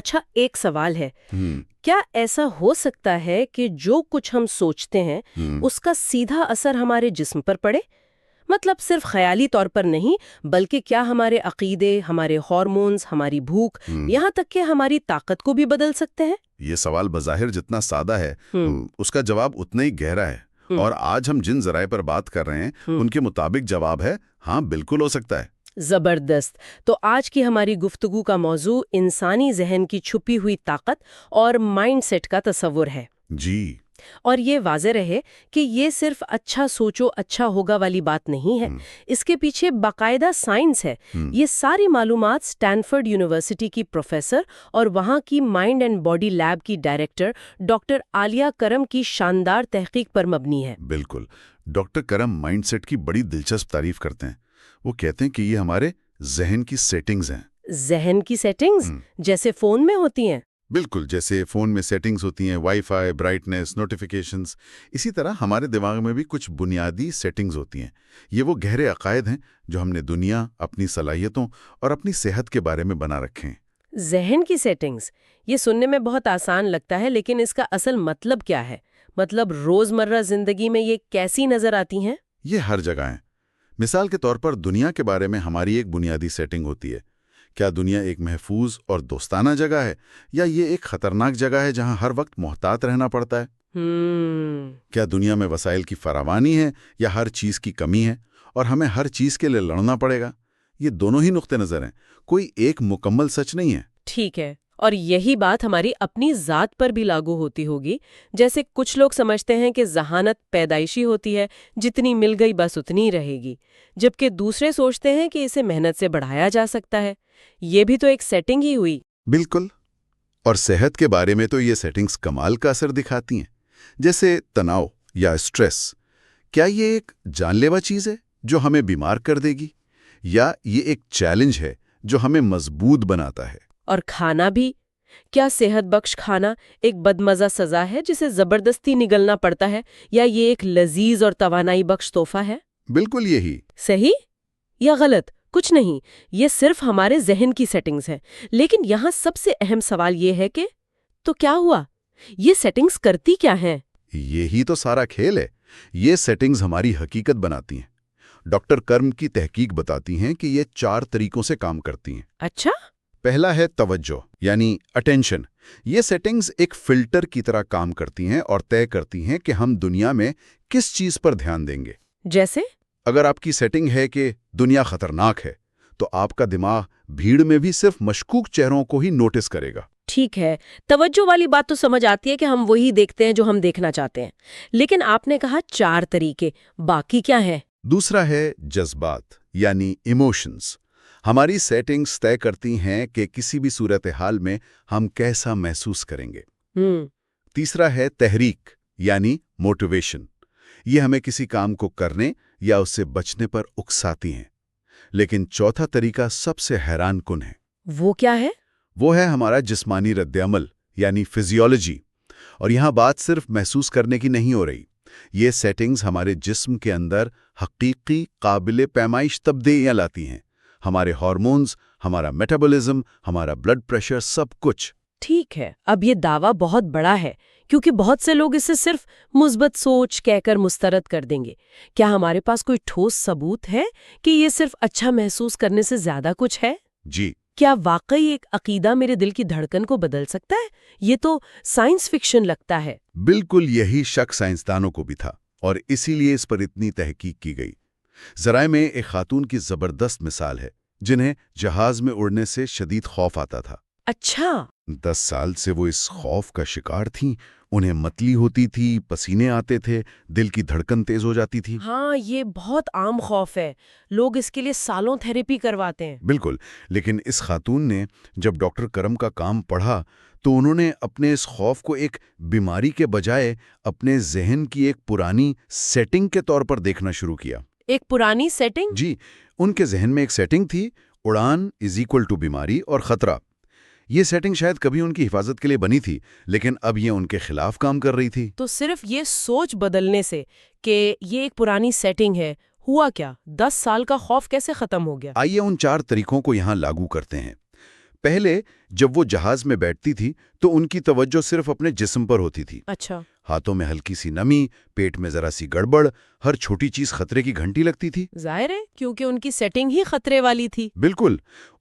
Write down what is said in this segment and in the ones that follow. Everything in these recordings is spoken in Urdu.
اچھا، ایک سوال ہے، کیا ایسا ہو سکتا ہے کہ جو کچھ ہم سوچتے ہیں اس کا سیدھا اثر ہمارے جسم پر پڑے؟ مطلب صرف خیالی طور پر نہیں، بلکہ کیا ہمارے عقیدے، ہمارے ہارمونز، ہماری بھوک، یہاں تک کہ ہماری طاقت کو بھی بدل سکتے ہیں؟ یہ سوال بظاہر جتنا سادہ ہے اس کا جواب اتنا ہی گہرا ہے، اور آج ہم جن ذرائع پر بات کر رہے ہیں ان کے مطابق جواب ہے ہاں، بالکل ہو سکتا ہے۔ زبردست! تو آج کی ہماری گفتگو کا موضوع انسانی ذہن کی چھپی ہوئی طاقت اور مائنڈ سیٹ کا تصور ہے۔ جی۔ اور یہ واضح رہے کہ یہ صرف اچھا سوچو اچھا ہوگا والی بات نہیں ہے، اس کے پیچھے باقاعدہ سائنس ہے۔ یہ ساری معلومات اسٹینفورڈ یونیورسٹی کی پروفیسر اور وہاں کی مائنڈ اینڈ باڈی لیب کی ڈائریکٹر ڈاکٹر عالیہ کرم کی شاندار تحقیق پر مبنی ہے۔ بالکل، ڈاکٹر کرم مائنڈ سیٹ کی بڑی دلچسپ تعریف کرتے ہیں۔ وہ کہتے ہیں کہ یہ ہمارے ذہن کی سیٹنگز ہیں۔ ذہن کی سیٹنگز جیسے فون میں ہوتی ہیں؟ بالکل، جیسے فون میں سیٹنگز ہوتی ہیں، وائی فائی، برائٹنس، نوٹیفیکیشنز، اسی طرح ہمارے دماغ میں بھی کچھ بنیادی سیٹنگز ہوتی ہیں۔ یہ وہ گہرے عقائد ہیں جو ہم نے دنیا، اپنی صلاحیتوں اور اپنی صحت کے بارے میں بنا رکھے ہیں۔ ذہن کی سیٹنگز، یہ سننے میں بہت آسان لگتا ہے، لیکن اس کا اصل مطلب کیا ہے؟ مطلب روزمرہ زندگی میں یہ کیسی نظر آتی ہیں؟ یہ ہر جگہ ہیں۔ مثال کے طور پر دنیا کے بارے میں ہماری ایک بنیادی سیٹنگ ہوتی ہے۔ کیا دنیا ایک محفوظ اور دوستانہ جگہ ہے، یا یہ ایک خطرناک جگہ ہے جہاں ہر وقت محتاط رہنا پڑتا ہے؟ کیا دنیا میں وسائل کی فراوانی ہے یا ہر چیز کی کمی ہے اور ہمیں ہر چیز کے لیے لڑنا پڑے گا؟ یہ دونوں ہی نقطے نظر ہیں، کوئی ایک مکمل سچ نہیں ہے۔ ٹھیک ہے، اور یہی بات ہماری اپنی ذات پر بھی لاگو ہوتی ہوگی۔ جیسے کچھ لوگ سمجھتے ہیں کہ ذہانت پیدائشی ہوتی ہے، جتنی مل گئی بس اتنی ہی رہے گی، جبکہ دوسرے سوچتے ہیں کہ اسے محنت سے بڑھایا جا سکتا ہے۔ یہ بھی تو ایک سیٹنگ ہی ہوئی۔ بالکل، اور صحت کے بارے میں تو یہ سیٹنگز کمال کا اثر دکھاتی ہیں، جیسے تناؤ یا اسٹریس۔ کیا یہ ایک جان لیوا چیز ہے جو ہمیں بیمار کر دے گی، یا یہ ایک چیلنج ہے جو ہمیں مضبوط بناتا ہے؟ اور کھانا بھی، کیا صحت بخش کھانا ایک بدمزہ سزا ہے جسے زبردستی نگلنا پڑتا ہے، یا یہ ایک لذیذ اور توانائی بخش تحفہ ہے؟ بالکل یہی۔ صحیح یا غلط؟ کچھ نہیں، یہ صرف ہمارے ذہن کی سیٹنگز ہیں۔ لیکن یہاں سب سے اہم سوال یہ ہے کہ تو کیا ہوا؟ یہ سیٹنگز کرتی کیا ہیں؟ یہی تو سارا کھیل ہے۔ یہ سیٹنگز ہماری حقیقت بناتی ہیں۔ ڈاکٹر کرم کی تحقیق بتاتی ہیں کہ یہ 4 طریقوں سے کام کرتی ہیں۔ اچھا؟ پہلا ہے توجہ، یعنی اٹینشن۔ یہ سیٹنگز ایک فلٹر کی طرح کام کرتی ہیں اور طے کرتی ہیں کہ ہم دنیا میں کس چیز پر دھیان دیں گے۔ جیسے؟ اگر آپ کی سیٹنگ ہے کہ دنیا خطرناک ہے، تو آپ کا دماغ بھیڑ میں بھی صرف مشکوک چہروں کو ہی نوٹس کرے گا۔ ٹھیک ہے، توجہ والی بات تو سمجھ آتی ہے کہ ہم وہی دیکھتے ہیں جو ہم دیکھنا چاہتے ہیں، لیکن آپ نے کہا 4 طریقے، باقی کیا ہیں؟ دوسرا ہے جذبات، یعنی ایموشنز۔ ہماری سیٹنگز طے کرتی ہیں کہ کسی بھی صورتحال میں ہم کیسا محسوس کریں گے۔ تیسرا ہے تحریک، یعنی موٹیویشن۔ یہ ہمیں کسی کام کو کرنے یا اس سے بچنے پر اکساتی ہیں۔ لیکن چوتھا طریقہ سب سے حیران کن ہے۔ وہ کیا ہے؟ وہ ہے ہمارا جسمانی رد عمل، یعنی فزیولوجی۔ اور یہاں بات صرف محسوس کرنے کی نہیں ہو رہی۔ یہ سیٹنگز ہمارے جسم کے اندر حقیقی قابل پیمائش تبدیلیاں لاتی ہیں۔ ہمارے ہارمونز، ہمارا میٹابولزم، ہمارا بلڈ پریشر، سب کچھ۔ ٹھیک ہے، اب یہ دعویٰ بہت بڑا ہے، کیونکہ بہت سے لوگ اسے صرف مثبت سوچ کہہ کر مسترد کر دیں گے۔ کیا ہمارے پاس کوئی ٹھوس ثبوت ہے کہ یہ صرف اچھا محسوس کرنے سے زیادہ کچھ ہے؟ جی۔ کیا واقعی ایک عقیدہ میرے دل کی دھڑکن کو بدل سکتا ہے؟ یہ تو سائنس فکشن لگتا ہے۔ بالکل یہی شک سائنسدانوں کو بھی تھا، اور اسی لیے اس پر اتنی تحقیق کی گئی۔ ذرائع میں ایک خاتون کی زبردست مثال ہے جنہیں جہاز میں اڑنے سے شدید خوف آتا تھا۔ اچھا؟ 10 سال سے وہ اس خوف کا شکار تھیں۔ انہیں متلی ہوتی تھی، پسینے آتے تھے، دل کی دھڑکن تیز ہو جاتی تھی۔ ہاں، یہ بہت عام خوف ہے، لوگ اس کے لیے سالوں تھیریپی کرواتے ہیں۔ بالکل، لیکن اس خاتون نے جب ڈاکٹر کرم کا کام پڑھا تو انہوں نے اپنے اس خوف کو ایک بیماری کے بجائے اپنے ذہن کی ایک پرانی سیٹنگ کے طور پر دیکھنا شروع کیا۔ ایک پرانی سیٹنگ؟ جی، ان کے ذہن میں ایک سیٹنگ تھی، اڑان = بیماری اور خطرہ۔ یہ سیٹنگ شاید کبھی ان کی حفاظت کے لیے بنی تھی، لیکن اب یہ ان کے خلاف کام کر رہی تھی۔ تو صرف یہ سوچ بدلنے سے کہ یہ ایک پرانی سیٹنگ ہے، ہوا کیا؟ 10 سال کا خوف کیسے ختم ہو گیا؟ آئیے ان 4 طریقوں کو یہاں لاگو کرتے ہیں۔ پہلے جب وہ جہاز میں بیٹھتی تھی تو ان کی توجہ صرف اپنے جسم پر ہوتی تھی. اچھا. ہاتھوں میں ہلکی سی نمی، پیٹ میں ذرا سی گڑبڑ، ہر چھوٹی چیز خطرے کی گھنٹی لگتی تھی. ظاہر ہے کیونکہ ان کی سیٹنگ ہی خطرے والی تھی. بالکل.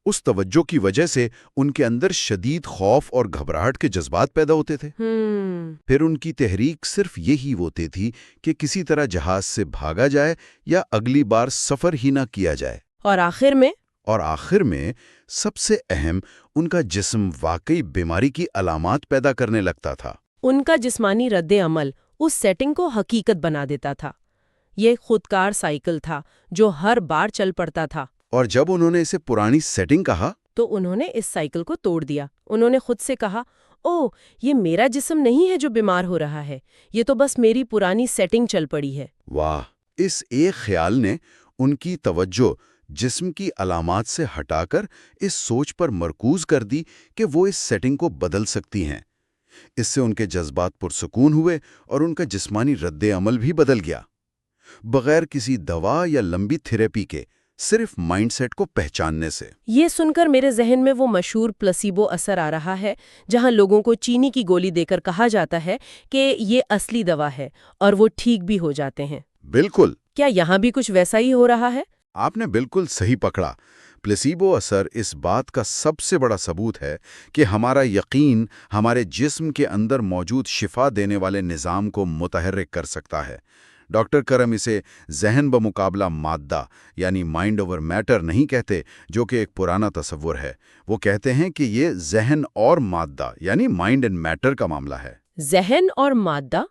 اس توجہ کی وجہ سے ان کے اندر شدید خوف اور گھبراہٹ کے جذبات پیدا ہوتے تھے. پھر ان کی تحریک صرف یہی ہوتی تھی کہ کسی طرح جہاز سے بھاگا جائے یا اگلی بار سفر ہی نہ کیا جائے. اور آخر میں سب سے اہم، ان کا جسم واقعی بیماری کی علامات پیدا کرنے لگتا تھا. ان کا جسمانی رد عمل اس سیٹنگ کو حقیقت بنا دیتا تھا. یہ خودکار سائیکل تھا جو ہر بار چل پڑتا تھا. اور جب انہوں نے اسے پرانی سیٹنگ کہا تو انہوں نے اس سائیکل کو توڑ دیا. انہوں نے خود سے کہا، اوہ یہ میرا جسم نہیں ہے جو بیمار ہو رہا ہے، یہ تو بس میری پرانی سیٹنگ چل پڑی ہے. واہ. اس ایک خیال نے ان کی توجہ جسم کی علامات سے ہٹا کر اس سوچ پر مرکوز کر دی کہ وہ اس سیٹنگ کو بدل سکتی ہیں. اس سے ان کے جذبات پرسکون ہوئے اور ان کا جسمانی رد عمل بھی بدل گیا. بغیر کسی دوا یا لمبی تھیراپی کے، صرف مائنڈ سیٹ کو پہچاننے سے. یہ سن کر میرے ذہن میں وہ مشہور پلاسیبو اثر آ رہا ہے جہاں لوگوں کو چینی کی گولی دے کر کہا جاتا ہے کہ یہ اصلی دوا ہے اور وہ ٹھیک بھی ہو جاتے ہیں. بالکل. کیا یہاں بھی کچھ ویسا ہی ہو رہا ہے؟ آپ نے بالکل صحیح پکڑا. پلیسیبو اثر اس بات کا سب سے بڑا ثبوت ہے کہ ہمارا یقین ہمارے جسم کے اندر موجود شفا دینے والے نظام کو متحرک کر سکتا ہے. ڈاکٹر کرم اسے ذہن بمقابلہ مادہ یعنی مائنڈ اوور میٹر نہیں کہتے، جو کہ ایک پرانا تصور ہے. وہ کہتے ہیں کہ یہ ذہن اور مادہ یعنی مائنڈ اینڈ میٹر کا معاملہ ہے. ذہن اور مادہ،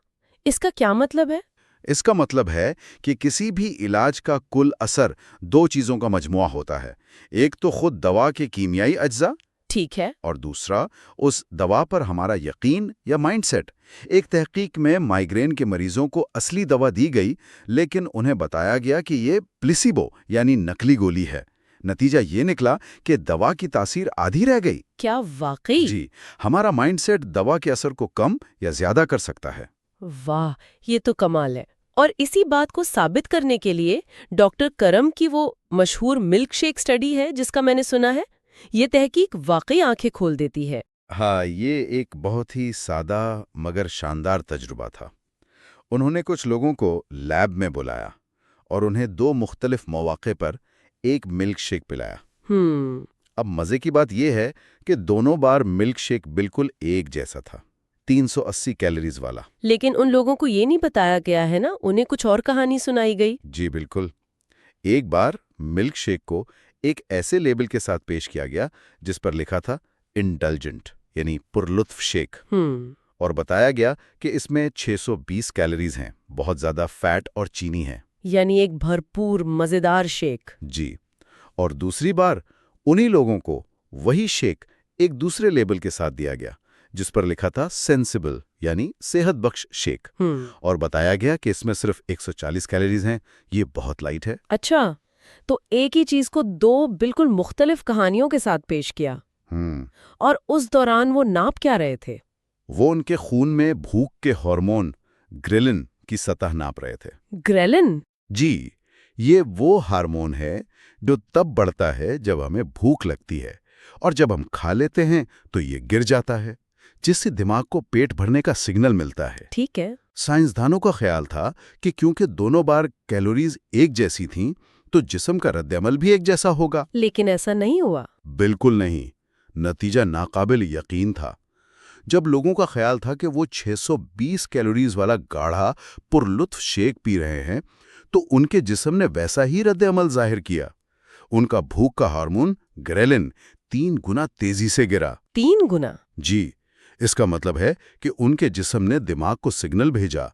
اس کا کیا مطلب ہے؟ اس کا مطلب ہے کہ کسی بھی علاج کا کل اثر دو چیزوں کا مجموعہ ہوتا ہے. ایک تو خود دوا کے کیمیائی اجزاء، ٹھیک ہے، اور دوسرا اس دوا پر ہمارا یقین یا مائنڈ سیٹ. ایک تحقیق میں مائیگرین کے مریضوں کو اصلی دوا دی گئی، لیکن انہیں بتایا گیا کہ یہ پلیسیبو یعنی نقلی گولی ہے. نتیجہ یہ نکلا کہ دوا کی تاثیر آدھی رہ گئی. کیا واقعی؟ جی، ہمارا مائنڈ سیٹ دوا کے اثر کو کم یا زیادہ کر سکتا ہے. واہ، یہ تو کمال ہے. اور اسی بات کو ثابت کرنے کے لیے ڈاکٹر کرم کی وہ مشہور ملک شیک سٹڈی ہے جس کا میں نے سنا ہے. یہ تحقیق واقعی آنکھیں کھول دیتی ہے. ہاں، یہ ایک بہت ہی سادہ مگر شاندار تجربہ تھا. انہوں نے کچھ لوگوں کو لیب میں بلایا اور انہیں 2 مختلف مواقع پر ایک ملک شیک پلایا. اب مزے کی بات یہ ہے کہ دونوں بار ملک شیک بالکل ایک جیسا تھا، 380 کیلوریز والا. لیکن ان لوگوں کو یہ نہیں بتایا گیا ہے نا، انہیں کچھ اور کہانی سنائی گئی. جی بالکل. ایک بار ملک شیک کو ایک ایسے لیبل کے ساتھ پیش کیا گیا جس پر لکھا تھا انڈلجنٹ یعنی پرلطف شیک، اور بتایا گیا کہ اس میں 620 کیلوریز ہیں، بہت زیادہ فیٹ اور چینی ہے. یعنی ایک بھرپور مزیدار شیک. جی. اور دوسری بار انہی لوگوں کو وہی شیک ایک دوسرے لیبل کے ساتھ دیا گیا جس پر لکھا تھا سینسیبل یعنی صحت بخش شیک، اور بتایا گیا کہ اس میں صرف 140 کیلوریز ہیں. یہ بہت لائٹ ہے. اچھا، تو ایک ہی چیز کو 2 بالکل مختلف کہانیوں کے ساتھ پیش کیا. اور اس دوران وہ ناپ کیا رہے تھے؟ وہ ان کے خون میں بھوک کے ہارمون گریلن کی سطح ناپ رہے تھے. گریلن؟ جی، یہ وہ ہارمون ہے جو تب بڑھتا ہے جب ہمیں بھوک لگتی ہے، اور جب ہم کھا لیتے ہیں تو یہ گر جاتا ہے، جس سے دماغ کو پیٹ بھرنے کا سگنل ملتا ہے. ٹھیک ہے. سائنسدانوں کا خیال تھا کہ کیونکہ دونوں بار کیلوریز ایک جیسی تھیں تو جسم کا رد عمل بھی ایک جیسا ہوگا. لیکن ایسا نہیں ہوا. بالکل نہیں. نتیجہ ناقابل یقین تھا. جب لوگوں کا خیال تھا کہ وہ 620 کیلوریز والا گاڑھا پرلطف شیک پی رہے ہیں تو ان کے جسم نے ویسا ہی رد عمل ظاہر کیا. ان کا بھوک کا ہارمون گریلن 3 گنا تیزی سے گرا. 3 گنا؟ جی. اس کا مطلب ہے کہ ان کے جسم نے دماغ کو سگنل بھیجا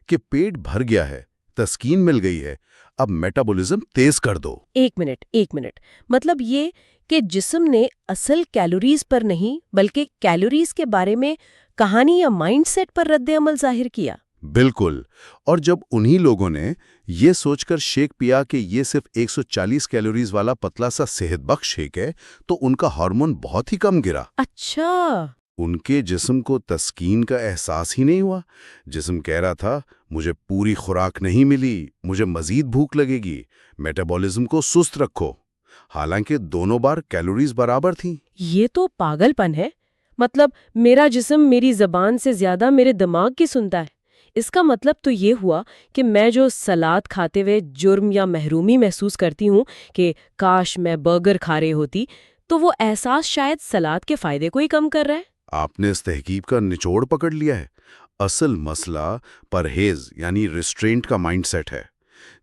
کہ پیٹ بھر گیا ہے، تسکین مل گئی ہے، اب میٹابولزم تیز کر دو. ایک منٹ. مطلب یہ کہ جسم نے اصل کیلوریز پر نہیں بلکہ کیلوریز کے بارے میں کہانی یا مائنڈ سیٹ پر رد عمل ظاہر کیا. بالکل. اور جب انہی لوگوں نے یہ سوچ کر شیک پیا کہ یہ صرف 140 کیلوریز والا پتلا سا صحت بخش شیک ہے تو ان کا ہارمون بہت ہی کم گرا. اچھا. ان کے جسم کو تسکین کا احساس ہی نہیں ہوا. جسم کہہ رہا تھا مجھے پوری خوراک نہیں ملی، مجھے مزید بھوک لگے گی، میٹابولزم کو سست رکھو. حالانکہ دونوں بار کیلوریز برابر تھیں۔ یہ تو پاگل پن ہے۔ مطلب میرا جسم میری زبان سے زیادہ میرے دماغ کی سنتا ہے۔ اس کا مطلب تو یہ ہوا کہ میں جو سلاد کھاتے ہوئے جرم یا محرومی محسوس کرتی ہوں کہ کاش میں برگر کھا رہی ہوتی، تو وہ احساس شاید سلاد کے فائدے کو ہی کم کر رہا ہے۔ آپ نے اس تحقیق کا نچوڑ پکڑ لیا ہے۔ اصل مسئلہ پرہیز یعنی ریسٹرینٹ کا مائنڈ سیٹ ہے۔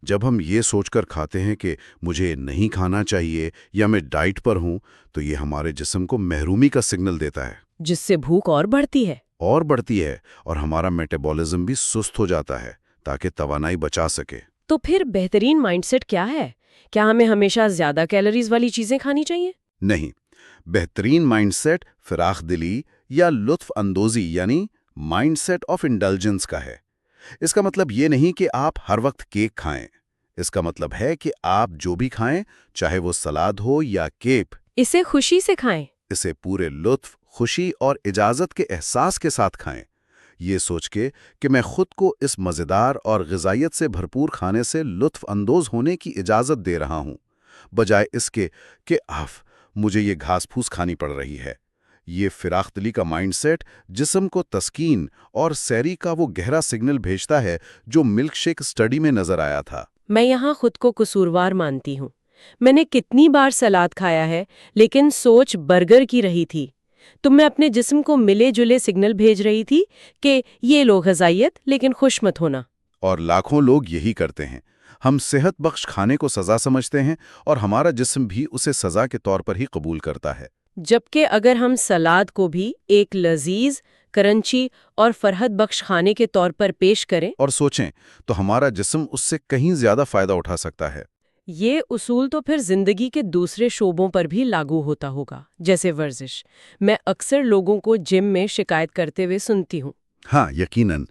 جب ہم یہ سوچ کر کھاتے ہیں کہ مجھے نہیں کھانا چاہیے یا میں ڈائٹ پر ہوں، تو یہ ہمارے جسم کو محرومی کا سگنل دیتا ہے، جس سے بھوک اور بڑھتی ہے۔ اور ہمارا میٹابولزم بھی سست ہو جاتا ہے تاکہ توانائی بچا سکے۔ تو پھر بہترین مائنڈ سیٹ کیا ہے؟ کیا ہمیں ہمیشہ زیادہ کیلوریز والی چیزیں کھانی چاہیے؟ نہیں، بہترین مائنڈ سیٹ فراخ دلی یا لطف اندوزی یعنی مائنڈ سیٹ آف انڈلجنس کا ہے۔ اس کا مطلب یہ نہیں کہ آپ ہر وقت کیک کھائیں۔ اس کا مطلب ہے کہ آپ جو بھی کھائیں، چاہے وہ سلاد ہو یا کیپ، اسے خوشی سے کھائیں۔ اسے پورے لطف، خوشی اور اجازت کے احساس کے ساتھ کھائیں، یہ سوچ کے کہ میں خود کو اس مزیدار اور غذائیت سے بھرپور کھانے سے لطف اندوز ہونے کی اجازت دے رہا ہوں، بجائے اس کے کہ مجھے یہ گھاس پھوس کھانی پڑ رہی ہے۔ یہ فراخ دلی کا مائنڈ سیٹ جسم کو تسکین اور سیری کا وہ گہرا سگنل بھیجتا ہے جو ملک شیک اسٹڈی میں نظر آیا تھا۔ میں یہاں خود کو قصوروار مانتی ہوں۔ میں نے کتنی بار سلاد کھایا ہے، لیکن سوچ برگر کی رہی تھی۔ تو میں اپنے جسم کو ملے جلے سگنل بھیج رہی تھی کہ یہ لو غذائیت لیکن خوش مت ہونا۔ اور لاکھوں لوگ یہی کرتے ہیں۔ ہم صحت بخش کھانے کو سزا سمجھتے ہیں اور ہمارا جسم بھی اسے سزا کے طور پر ہی قبول کرتا ہے۔ جبکہ اگر ہم سلاد کو بھی ایک لذیذ، کرنچی اور فرحت بخش کھانے کے طور پر پیش کریں اور سوچیں تو ہمارا جسم اس سے کہیں زیادہ فائدہ اٹھا سکتا ہے۔ یہ اصول تو پھر زندگی کے دوسرے شعبوں پر بھی لاگو ہوتا ہوگا، جیسے ورزش۔ میں اکثر لوگوں کو جم میں شکایت کرتے ہوئے سنتی ہوں۔ ہاں، یقیناً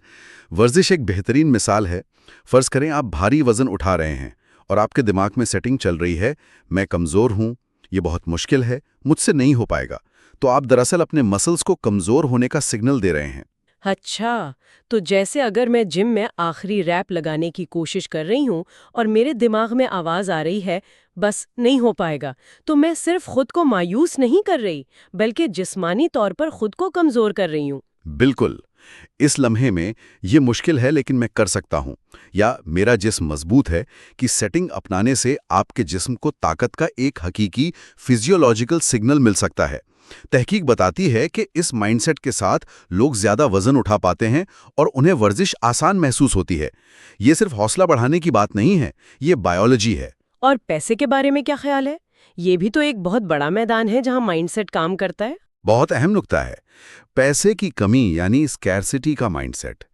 ورزش ایک بہترین مثال ہے۔ فرض کریں آپ بھاری وزن اٹھا رہے ہیں اور آپ کے دماغ میں سیٹنگ چل رہی ہے، میں کمزور ہوں، یہ بہت مشکل ہے، مجھ سے نہیں ہو پائے گا، تو آپ دراصل اپنے مسلز کو کمزور ہونے کا سگنل دے رہے ہیں۔ اچھا، تو جیسے اگر میں جم میں آخری ریپ لگانے کی کوشش کر رہی ہوں اور میرے دماغ میں آواز آ رہی ہے بس نہیں ہو پائے گا، تو میں صرف خود کو مایوس نہیں کر رہی بلکہ جسمانی طور پر خود کو کمزور کر رہی ہوں۔ بالکل، اس لمحے میں یہ مشکل ہے لیکن میں کر سکتا ہوں، یا میرا جسم مضبوط ہے کہ سیٹنگ اپنانے سے آپ کے جسم کو طاقت کا ایک حقیقی فزیولوجیکل سگنل مل سکتا ہے۔ تحقیق بتاتی ہے کہ اس مائنڈ سیٹ کے ساتھ لوگ زیادہ وزن اٹھا پاتے ہیں اور انہیں ورزش آسان محسوس ہوتی ہے۔ یہ صرف حوصلہ بڑھانے کی بات نہیں ہے، یہ بائیولوجی ہے۔ اور پیسے کے بارے میں کیا خیال ہے؟ یہ بھی تو ایک بہت بڑا میدان ہے جہاں مائنڈ سیٹ کام کرتا ہے۔ بہت اہم نکتہ ہے۔ پیسے کی کمی یعنی اسکیرسٹی کا مائنڈ سیٹ،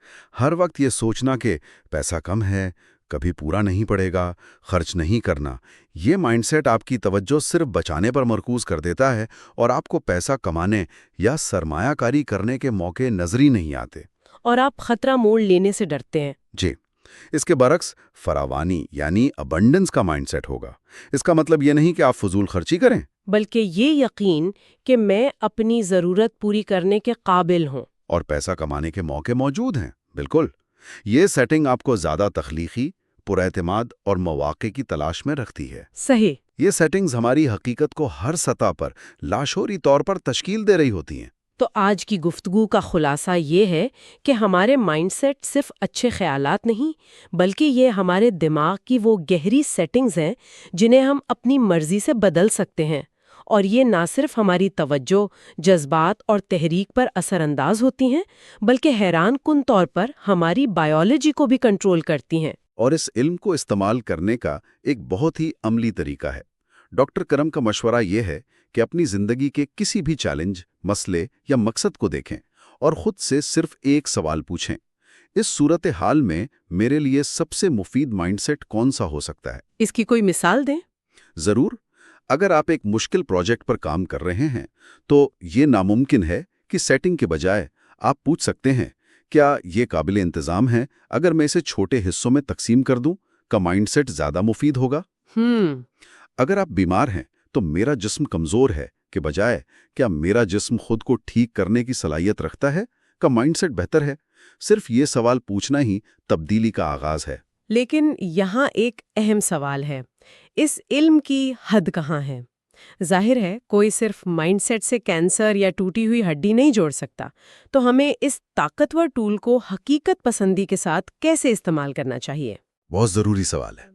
ہر وقت یہ سوچنا کہ پیسہ کم ہے، کبھی پورا نہیں پڑے گا، خرچ نہیں کرنا، یہ مائنڈ سیٹ آپ کی توجہ صرف بچانے پر مرکوز کر دیتا ہے اور آپ کو پیسہ کمانے یا سرمایہ کاری کرنے کے موقع نظر ہی نہیں آتے۔ اور آپ خطرہ موڑ لینے سے ڈرتے ہیں۔ جی، اس کے برعکس فراوانی یعنی ابنڈنس کا مائنڈ سیٹ ہوگا۔ اس کا مطلب یہ نہیں کہ آپ فضول خرچی کریں، بلکہ یہ یقین کہ میں اپنی ضرورت پوری کرنے کے قابل ہوں اور پیسہ کمانے کے موقع موجود ہیں۔ بالکل، یہ سیٹنگ آپ کو زیادہ تخلیقی، پراعتماد اور مواقع کی تلاش میں رکھتی ہے۔ صحیح۔ یہ سیٹنگز ہماری حقیقت کو ہر سطح پر لاشعوری طور پر تشکیل دے رہی ہوتی ہیں۔ تو آج کی گفتگو کا خلاصہ یہ ہے کہ ہمارے مائنڈ سیٹ صرف اچھے خیالات نہیں، بلکہ یہ ہمارے دماغ کی وہ گہری سیٹنگز ہیں جنہیں ہم اپنی مرضی سے بدل سکتے ہیں، اور یہ نہ صرف ہماری توجہ، جذبات اور تحریک پر اثر انداز ہوتی ہیں، بلکہ حیران کن طور پر ہماری بائیولوجی کو بھی کنٹرول کرتی ہیں۔ اور اس علم کو استعمال کرنے کا ایک بہت ہی عملی طریقہ ہے۔ ڈاکٹر کرم کا مشورہ یہ ہے کہ اپنی زندگی کے کسی بھی چیلنج، مسئلے یا مقصد کو دیکھیں اور خود سے صرف ایک سوال پوچھیں، اس صورتحال میں میرے لیے سب سے مفید مائنڈ سیٹ کون سا ہو سکتا ہے؟ اس کی کوئی مثال دیں؟ ضرور۔ اگر آپ ایک مشکل پروجیکٹ پر کام کر رہے ہیں تو یہ ناممکن ہے کہ سیٹنگ کے بجائے آپ پوچھ سکتے ہیں، کیا یہ قابل انتظام ہے؟ اگر میں اسے چھوٹے حصوں میں تقسیم کر دوں، کا مائنڈ سیٹ زیادہ مفید ہوگا۔ اگر آپ بیمار ہیں تو میرا جسم کمزور ہے کہ بجائے کیا میرا جسم خود کو ٹھیک کرنے کی صلاحیت رکھتا ہے، کا مائنڈ سیٹ بہتر ہے۔ صرف یہ سوال پوچھنا ہی تبدیلی کا آغاز ہے۔ لیکن یہاں ایک اہم سوال ہے، اس علم کی حد کہاں ہے؟ ظاہر ہے کوئی صرف مائنڈ سیٹ سے کینسر یا ٹوٹی ہوئی ہڈی نہیں جوڑ سکتا، تو ہمیں اس طاقتور ٹول کو حقیقت پسندی کے ساتھ کیسے استعمال کرنا چاہیے؟ بہت ضروری سوال ہے۔